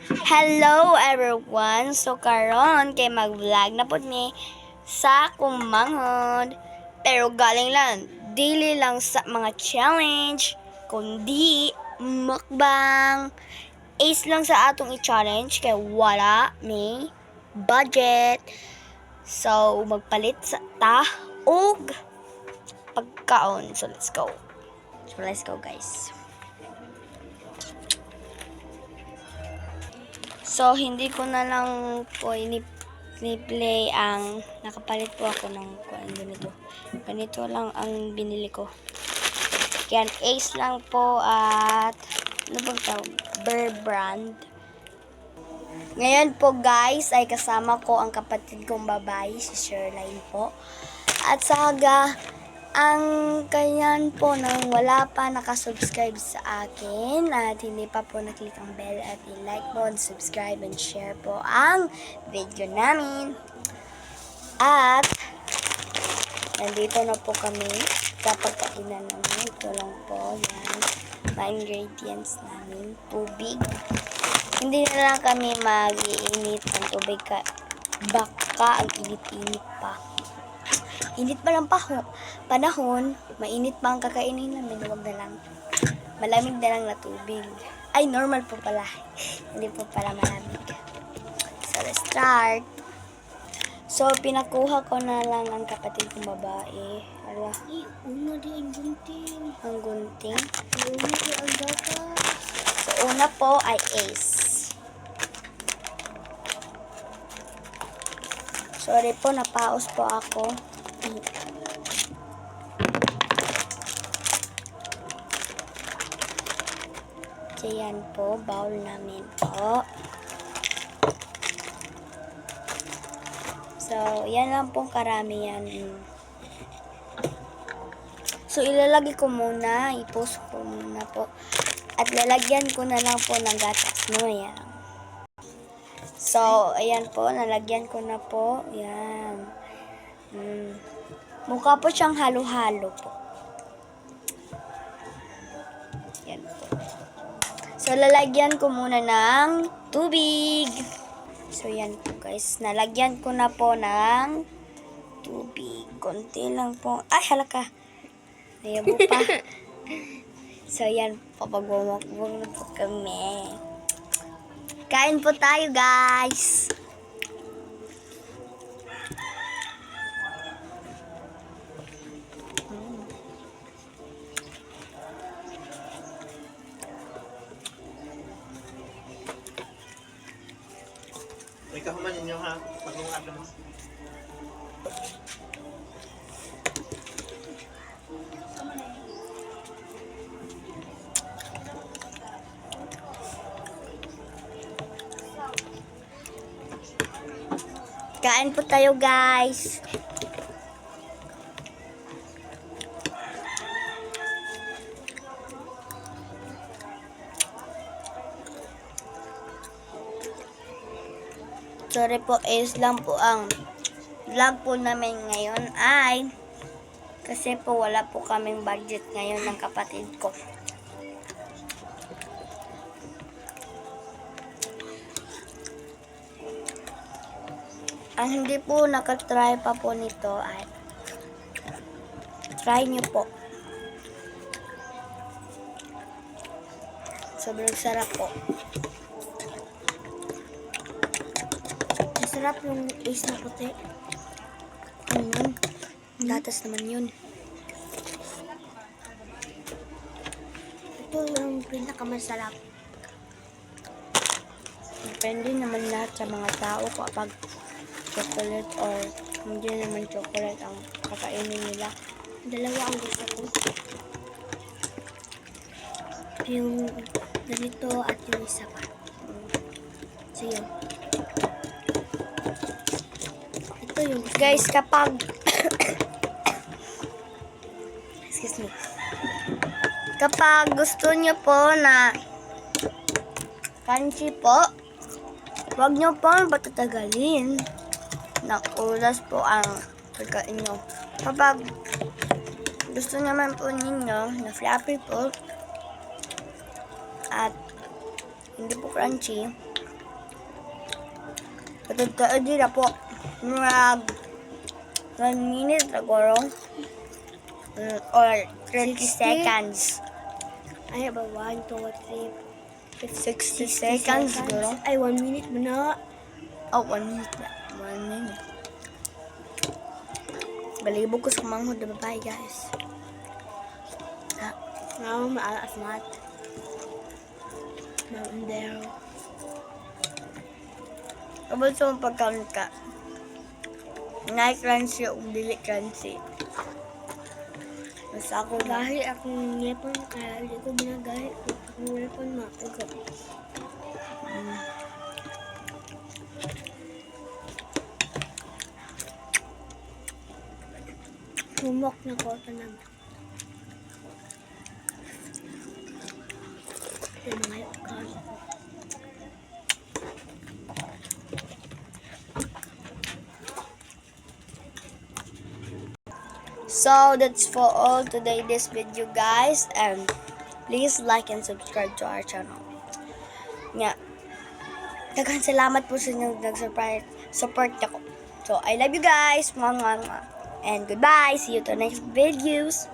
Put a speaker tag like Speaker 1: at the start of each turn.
Speaker 1: Hello everyone! So karon kay mag-vlog na pod mi sa kumanghod. Pero galing lang, dili lang sa mga challenge, kundi mukbang. Ace lang sa atong i-challenge kay wala may budget. So magpalit sa ta og pagkaon. So let's go. Guys. So, hindi ko na lang po ni-play ang nakapalit po ako ng ganito. Ganito lang ang binili ko. Yan, Ace lang po at ano bang tawag? Bear Brand. Ngayon po guys, ay kasama ko ang kapatid kong babae, si Sherline po. At saga, ang kanyan po nang wala pa nakasubscribe sa akin at hindi pa po naklik ang bell at i-like po, subscribe and share po ang video namin. At nandito na po kami sa pagkainan namin. Ito lang po, yan. Mga ingredients namin. Tubig. Hindi na lang kami mag-iinit ng tubig baka ang init-init pa. Init pa lang panahon, mainit pa ang kakainin namin, huwag na lang. Malamig na lang na tubig. Ay, normal po pala. Hindi po pala malamig. So, let's start. So, pinakuha ko na lang ang kapatid kong babae. Ala.
Speaker 2: Una di ang gunting.
Speaker 1: Ang gunting.
Speaker 2: Una di ang gatas.
Speaker 1: So, una po ay Ace. Sorry po, napaos po ako. So, yan po, bowl namin po. So, yan lang pong karami yan. So, ilalagay ko muna, i-post ko muna po. At lalagyan ko na lang po ng gatas. No, yan. So, ayan po, nalagyan ko na po. Yan. Mukha po siyang halo-halo po. Yan po. So, lalagyan ko muna ng tubig. So, yan po guys. Nalagyan ko na po ng tubig. Konti lang po. Ay, halaka. Ayabo pa. So, yan po. Pagwawak-wak na po kami. Kain po tayo guys.
Speaker 3: May kahuman ninyo ha, pag-uwag naman.
Speaker 1: Kain po tayo guys. Sorry po, is lang po ang vlog po namin ngayon ay kasi po wala po kaming budget ngayon ng kapatid ko. Ang hindi po nakatry pa po nito ay try nyo po. Sobrang sarap po.
Speaker 2: Masarap yung Ace na puti.
Speaker 1: Ano yun? Gatas naman yun.
Speaker 2: Ito yung pinakamasarap.
Speaker 1: Depende naman lahat sa mga tao kapag chocolate or hindi naman chocolate ang kakainin nila.
Speaker 2: Dalawa ang gusto ko. Yung ganito at yung isa pa. So yun. Ito yung gusto
Speaker 1: Guys, kapag excuse me. Kapag gusto nyo po na crunchy po, huwag nyo po patatagalin. Nakulas po ang pagkain nyo. Kapag gusto naman po ninyo na fluffy po at hindi po crunchy, Katagkaan din na po. Mga 1 minute siguro. Or 30
Speaker 2: 60?
Speaker 1: seconds.
Speaker 2: Ay, ba, 1, 2, 3,
Speaker 1: 60 seconds siguro.
Speaker 2: Ay, 1 minute mo na.
Speaker 1: Oh, 1 minute na. 1 minute. Balibog ko sa manghod na babae, guys.
Speaker 2: Now, maalas mat. Maundero.
Speaker 1: Kapag sa mga pagkaon ka, crunchy o dili crunchy. Mas ako na.
Speaker 2: Dahil akong ngepon, kaya hindi ko binagay. Akong ngepon, matugot. Humok na ko ito naman. Yung mga ikan ko.
Speaker 1: So, that's for all today this video, guys. And please like and subscribe to our channel. Nga. Daghang salamat po sa inyong nag-support ako. So, I love you guys. Mwah, mwah, mwah. And goodbye. See you to next videos.